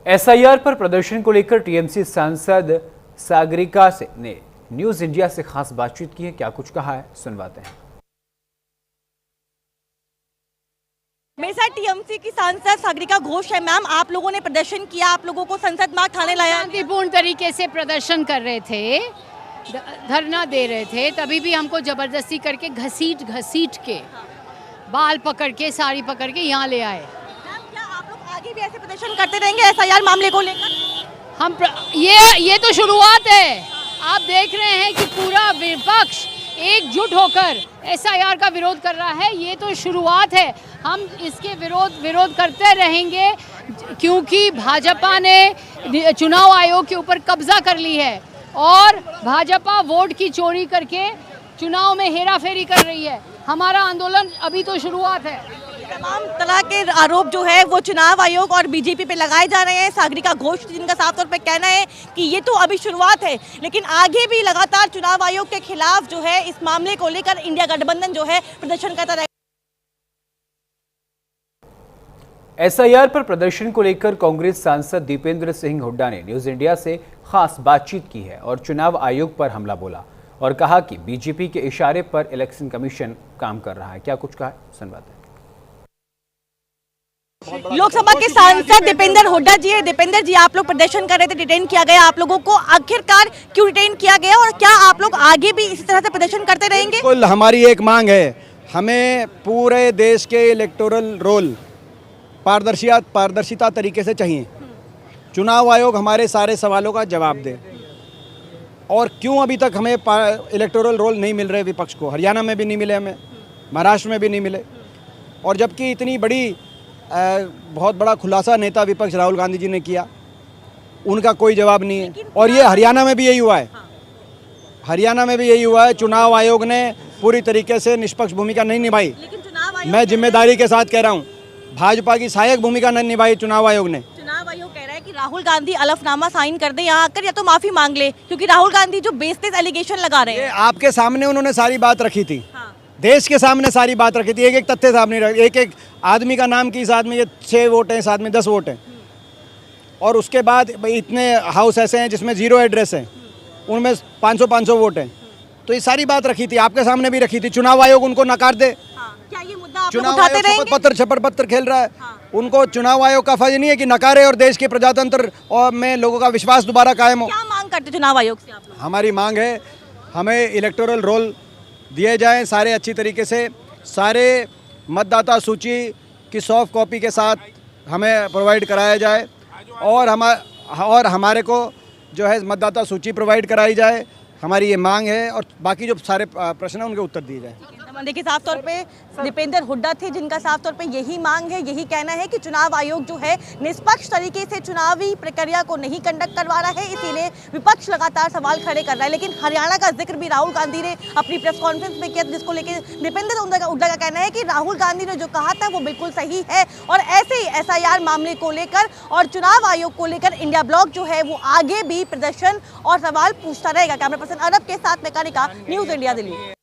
SIR पर प्रदर्शन को लेकर टीएमसी सांसद सागरिका ने न्यूज इंडिया से खास बातचीत की है। क्या कुछ कहा है, सुनवाते हैं। मेरे साथ टीएमसी की सांसद सागरिका घोष है। मैम, आप लोगों ने प्रदर्शन किया, आप लोगों को संसद मार्ग थाने लाया। शांतिपूर्ण तरीके से प्रदर्शन कर रहे थे, धरना दे रहे थे, तभी भी हमको जबरदस्ती करके घसीट के बाल पकड़ के साड़ी पकड़ के यहाँ ले आए। क्या आप लोग आगे भी ऐसे प्रदर्शन करते रहेंगे एसआईआर मामले को लेकर? ये तो शुरुआत है। आप देख रहे हैं कि पूरा विपक्ष एकजुट होकर एसआईआर का विरोध कर रहा है। ये तो शुरुआत है। हम इसके विरोध करते रहेंगे क्योंकि भाजपा ने चुनाव आयोग के ऊपर कब्जा कर ली है और भाजपा वोट की चोरी करके चुनाव में हेराफेरी कर रही है। हमारा आंदोलन अभी तो शुरुआत है। तमाम तरह के आरोप जो है वो चुनाव आयोग और बीजेपी पे लगाए जा रहे हैं। सागरिका घोष जिनका साफ तौर पे कहना है कि ये तो अभी शुरुआत है, लेकिन आगे भी लगातार चुनाव आयोग के खिलाफ जो है इस मामले को लेकर इंडिया गठबंधन जो है प्रदर्शन करता रहेगा। एसआईआर पर प्रदर्शन को लेकर कांग्रेस सांसद दीपेंद्र सिंह हुड्डा ने न्यूज इंडिया से खास बातचीत की है और चुनाव आयोग पर हमला बोला और कहा कि बीजेपी के इशारे पर इलेक्शन कमीशन काम कर रहा है। क्या कुछ कहा, सुनवाते हैं। लोकसभा के सांसद दीपेंद्र हुड्डा जी है। दीपेंद्र जी, आप लोग प्रदर्शन कर रहे थे, डिटेन किया गया आप लोगों को, आखिरकार क्यों डिटेन किया गया और क्या आप लोग आगे भी इसी तरह से प्रदर्शन करते रहेंगे? बिल्कुल, हमारी एक मांग है, हमें पूरे देश के इलेक्टोरल रोल पारदर्शिता तरीके से चाहिए। चुनाव आयोग हमारे सारे सवालों का जवाब दे और क्यों अभी तक हमें इलेक्टोरल रोल नहीं मिल रहे विपक्ष को। हरियाणा में भी नहीं मिले, हमें महाराष्ट्र में भी नहीं मिले, और जबकि इतनी बड़ी बहुत बड़ा खुलासा नेता विपक्ष राहुल गांधी जी ने किया, उनका कोई जवाब नहीं है। और ये हरियाणा में भी यही हुआ है, हरियाणा में भी यही हुआ है। चुनाव आयोग ने पूरी तरीके से निष्पक्ष भूमिका नहीं निभाई। मैं जिम्मेदारी के साथ कह रहा हूँ, भाजपा की सहायक भूमिका नहीं निभाई चुनाव आयोग ने। चुनाव आयोग कह रहा है कि राहुल गांधी अलफनामा साइन कर दे यहाँ आकर, या तो माफी मांग ले, क्योंकि राहुल गांधी जो बेस्तेज एलिगेशन लगा रहे हैं। आपके सामने उन्होंने सारी बात रखी थी, देश के सामने सारी बात रखी थी, एक एक तथ्य सामने रखी, एक एक आदमी का नाम कि इस आदमी ये 6 वोट हैं, इस आदमी 10 वोट हैं, और उसके बाद इतने हाउस ऐसे हैं जिसमें 0 एड्रेस है, उनमें 500 वोट हैं। तो ये सारी बात रखी थी, आपके सामने भी रखी थी। चुनाव आयोग उनको नकार दे। क्या ये मुद्दा आप चुनाव उठाते आयोग रहेंगे? छपर पत्थर खेल रहा है। उनको चुनाव आयोग का फर्ज नहीं है कि नकारे और देश के प्रजातंत्र और में लोगों का विश्वास दोबारा कायम हो। क्या मांग करते चुनाव आयोग से आप लोग? हमारी मांग है, हमें इलेक्टोरल रोल दिए जाएं सारे अच्छी तरीके से, सारे मतदाता सूची की सॉफ्ट कॉपी के साथ हमें प्रोवाइड कराया जाए, और हमारे को जो है मतदाता सूची प्रोवाइड कराई जाए। हमारी ये मांग है, और बाकी जो सारे प्रश्न हैं उनके उत्तर दिए जाए। देखिए, साफ तौर पे दीपेंद्र हुड्डा थे जिनका साफ तौर पे यही मांग है, यही कहना है कि चुनाव आयोग जो है निष्पक्ष तरीके से चुनावी प्रक्रिया को नहीं कंडक्ट करवा रहा है, इसीलिए विपक्ष लगातार सवाल खड़े कर रहा है। लेकिन हरियाणा का जिक्र भी राहुल गांधी ने अपनी प्रेस कॉन्फ्रेंस में किया, जिसको लेकर दीपेंद्र हुड्डा का कहना है कि राहुल गांधी ने जो कहा था वो बिल्कुल सही है, और ऐसे ही एसआईआर मामले को लेकर और चुनाव आयोग को लेकर इंडिया ब्लॉक जो है वो आगे भी प्रदर्शन और सवाल पूछता रहेगा। कैमरा पर्सन अरब के साथ मैं कानिका, न्यूज इंडिया दिल्ली।